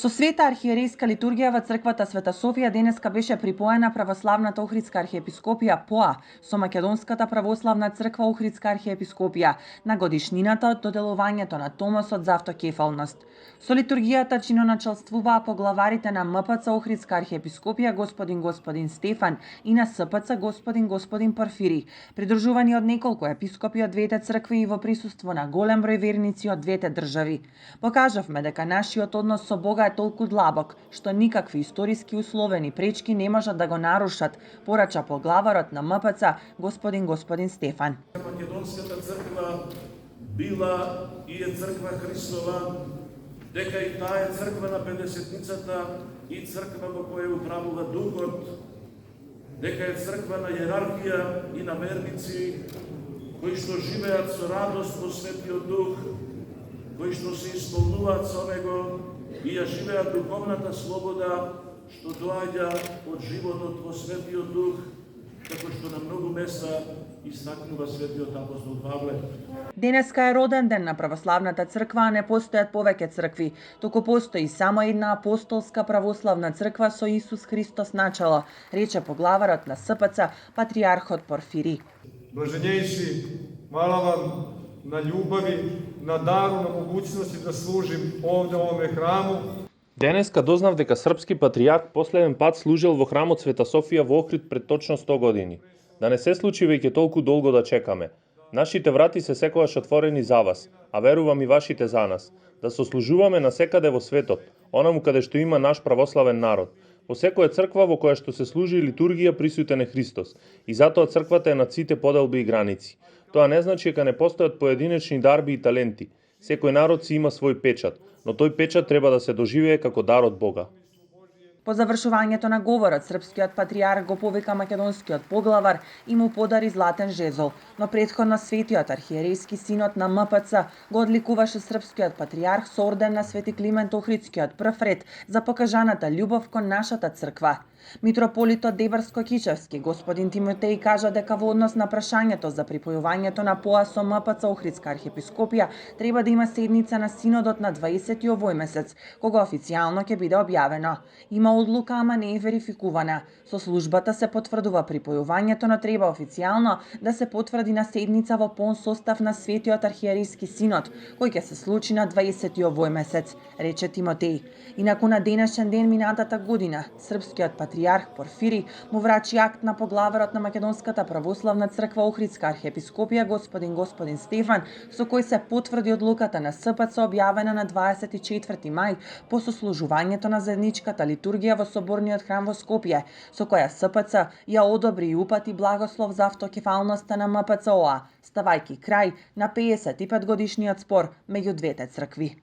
Со света архиерейска литургија во црквата Света Софија денеска беше припоена православната Охридска архиепископија ПОА со Македонската православна црква Охридска архиепископија на годишнината од доделувањето на Томосот за автокефалност. Со литургијата чиноначелствуваа поглаварите на МПЦ Охридска архиепископија господин Стефан и на СПЦ господин Порфири, придружувани од неколку епископи од двете цркви и во присуство на голем број верници од двете држави. Покажавме дека нашиот однос со Бога е толку длабок, што никакви историски условени пречки не можат да го нарушат, порача поглаварот на МПЦ господин Стефан. Македонската црква била и е црква Христова, дека и таа е црква на Педесетницата и црква во која управува Духот, дека е црква на иерархија и на верници кои што живеат со радост во Светиот Дух, кои што се исполнуваат со Него и ја живеат духовната слобода што доаѓа од животот во Светиот Дух, како што на многу места истакнува светиот апостол Павле. Денеска е роден ден на православната црква, а не постојат повеќе цркви, туку постои само една апостолска православна црква со Исус Христос начело, рече поглаварот на СПЦ, патриархот Порфири. Блаженейши, мала вам на љубави, на дару, на могуćности да служим овде во овome храму. Денеска дознав дека српски патријарх последен пат служил во храмот Света Софија во Охрид пред точно 100 години. Да не се случи веќе толку долго да чекаме. Нашите врати се секогаш отворени за вас, а верувам и вашите за нас. Да сослужуваме насекаде во светот, онаму каде што има наш православен народ. Во секоја црква во која што се служи литургија присутен е Христос, и затоа црквата е на сите поделби и граници. Тоа не значи дека не постојат поединечни дарби и таленти. Секој народ си има свој печат, но тој печат треба да се доживее како дар од Бога. По завршувањето на говорот, српскиот патријарх го повика македонскиот поглавар и му подари златен жезол, но претходно светиот архиерейски синод на МПЦ го одликуваше српскиот патријарх со орден на Свети Климент Охридскиот прв ред за покажаната љубов кон нашата црква. Митрополитот Дебарско-Кичевски, господин Тимотеј, кажа дека во однос на прашањето за припојувањето на ПОА со МПЦ Охридска архиепископија треба да има седница на синодот на 20 овој месец, кога официјално ќе биде објавено. Има одлука, ама не е верификувана. Со службата се потврдува припојувањето, но треба официјално да се потврди на седница во полн состав на Светиот архиерейски синод, кој ќе се случи на 20 овој месец, рече Тимотеј. Инаку на денешен ден минатата година, српскиот патријарх Порфири му врачи акт на поглаварот на Македонската православна црква Охридска архиепископија господин Стефан, со кој се потврди одлуката на СПЦ објавена на 24 мај по сослужувањето на заедничката литургија во соборниот храм во Скопје, со која СПЦ ја одобри и упати благослов за автокефалноста на МПЦ-ОА, ставајќи крај на 55 годишниот спор меѓу двете цркви.